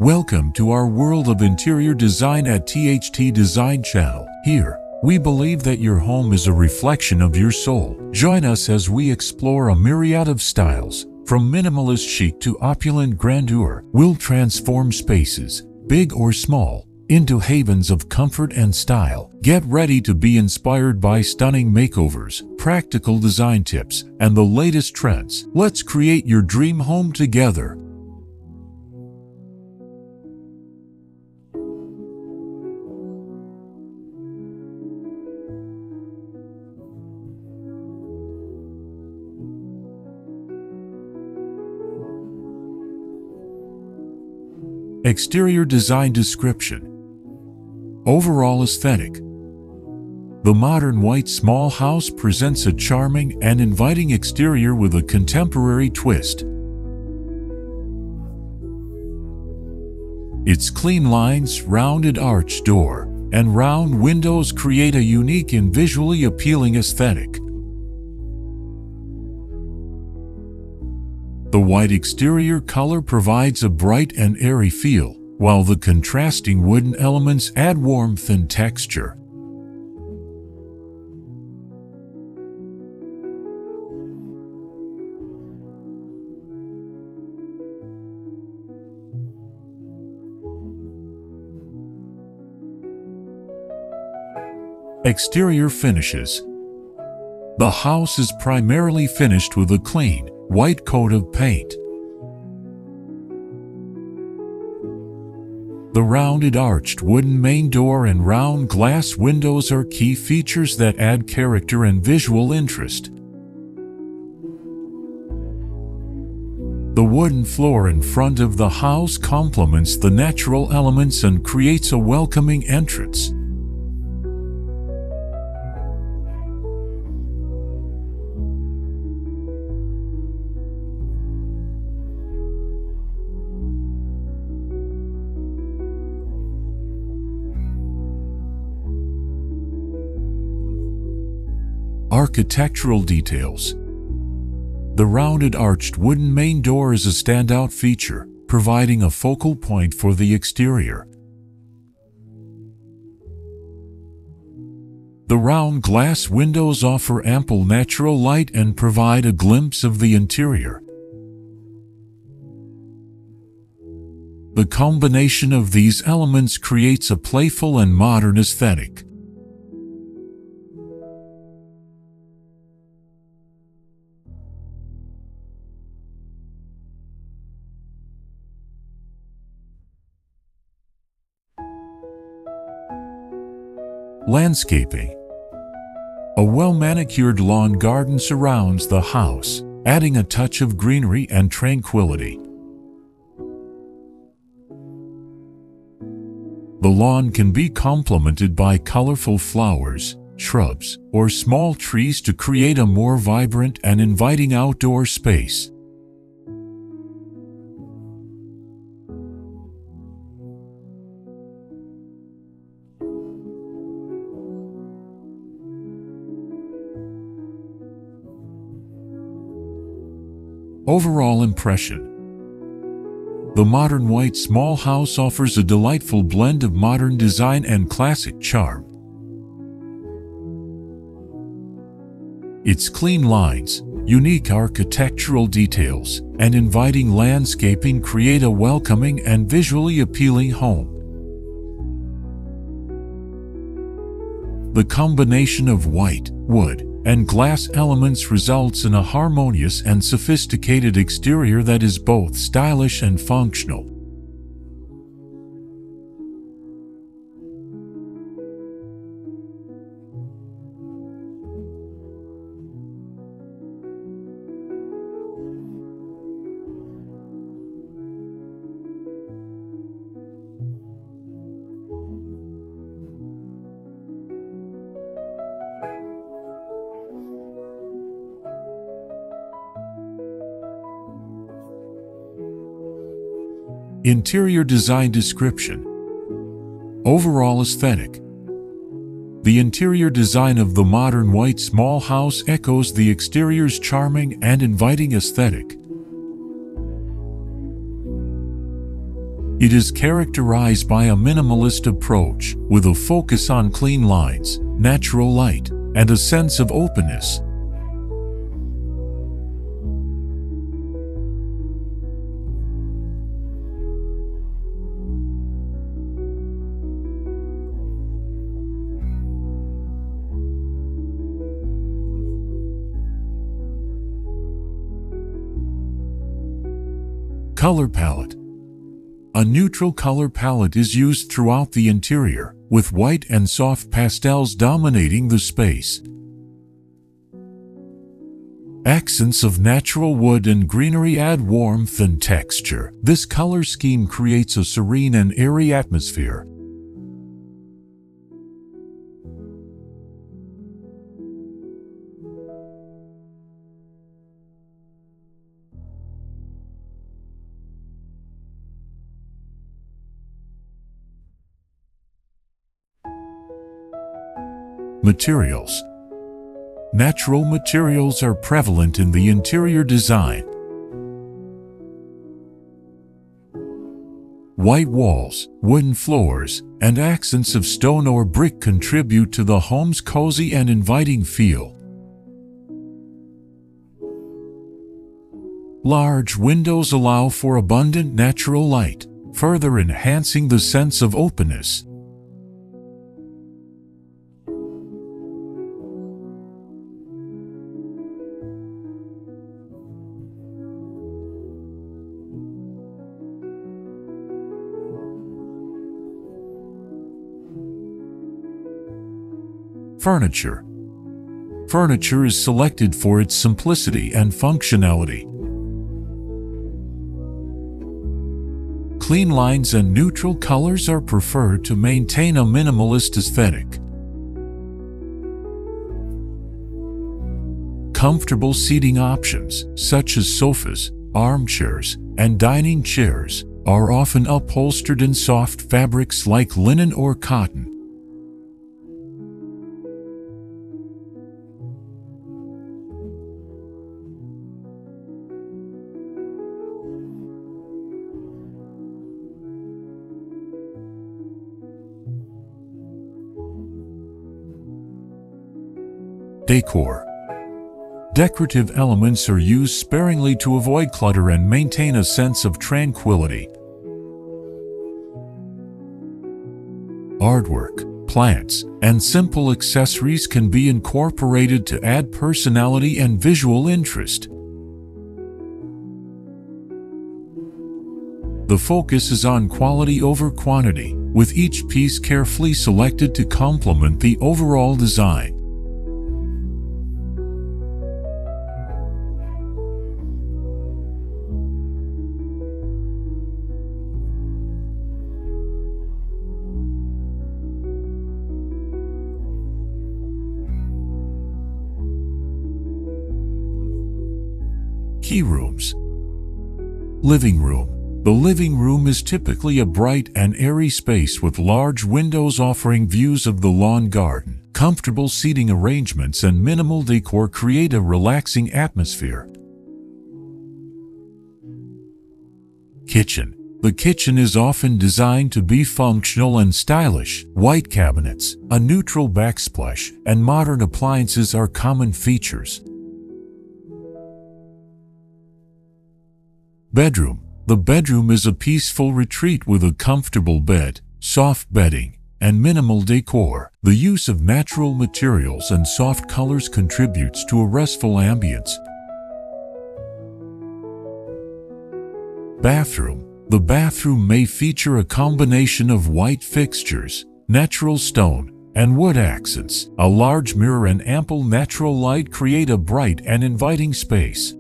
Welcome to our world of interior design at THT Design Channel. Here, we believe that your home is a reflection of your soul. Join us as we explore a myriad of styles, from minimalist chic to opulent grandeur. We'll transform spaces, big or small, into havens of comfort and style. Get ready to be inspired by stunning makeovers, practical design tips, and the latest trends. Let's create your dream home together. Exterior design description. Overall aesthetic. The modern white small house presents a charming and inviting exterior with a contemporary twist. Its clean lines, rounded arch door, and round windows create a unique and visually appealing aesthetic. The white exterior color provides a bright and airy feel, while the contrasting wooden elements add warmth and texture. Exterior finishes. The house is primarily finished with a clean, white coat of paint. The rounded arched wooden main door and round glass windows are key features that add character and visual interest. The wooden floor in front of the house complements the natural elements and creates a welcoming entrance. Architectural details. The rounded arched wooden main door is a standout feature, providing a focal point for the exterior. The round glass windows offer ample natural light and provide a glimpse of the interior. The combination of these elements creates a playful and modern aesthetic. Landscaping. A well-manicured lawn garden surrounds the house, adding a touch of greenery and tranquility. The lawn can be complemented by colorful flowers, shrubs, or small trees to create a more vibrant and inviting outdoor space. Overall impression. The modern white small house offers a delightful blend of modern design and classic charm. Its clean lines, unique architectural details, and inviting landscaping create a welcoming and visually appealing home. The combination of white, wood, and glass elements results in a harmonious and sophisticated exterior that is both stylish and functional. Interior design description. Overall aesthetic. The interior design of the modern white small house echoes the exterior's charming and inviting aesthetic. It is characterized by a minimalist approach, with a focus on clean lines, natural light, and a sense of openness. Color palette. A neutral color palette is used throughout the interior, with white and soft pastels dominating the space. Accents of natural wood and greenery add warmth and texture. This color scheme creates a serene and airy atmosphere. Materials. Natural materials are prevalent in the interior design. White walls, wooden floors, and accents of stone or brick contribute to the home's cozy and inviting feel. Large windows allow for abundant natural light, further enhancing the sense of openness. Furniture. Furniture is selected for its simplicity and functionality. Clean lines and neutral colors are preferred to maintain a minimalist aesthetic. Comfortable seating options, such as sofas, armchairs, and dining chairs, are often upholstered in soft fabrics like linen or cotton. Decor. Decorative elements are used sparingly to avoid clutter and maintain a sense of tranquility. Artwork, plants, and simple accessories can be incorporated to add personality and visual interest. The focus is on quality over quantity, with each piece carefully selected to complement the overall design. Key rooms. Living room. The living room is typically a bright and airy space with large windows offering views of the lawn garden. Comfortable seating arrangements and minimal decor create a relaxing atmosphere. Kitchen. The kitchen is often designed to be functional and stylish. White cabinets, a neutral backsplash, and modern appliances are common features. Bedroom. The bedroom is a peaceful retreat with a comfortable bed, soft bedding, and minimal decor. The use of natural materials and soft colors contributes to a restful ambience. Bathroom. The bathroom may feature a combination of white fixtures, natural stone, and wood accents. A large mirror and ample natural light create a bright and inviting space.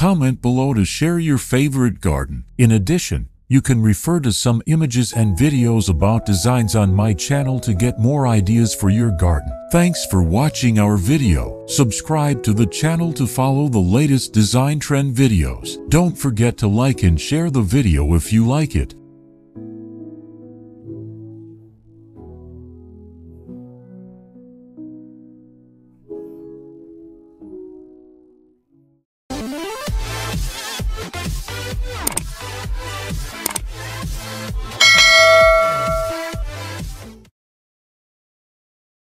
Comment below to share your favorite garden. In addition, you can refer to some images and videos about designs on my channel to get more ideas for your garden. Thanks for watching our video. Subscribe to the channel to follow the latest design trend videos. Don't forget to like and share the video if you like it.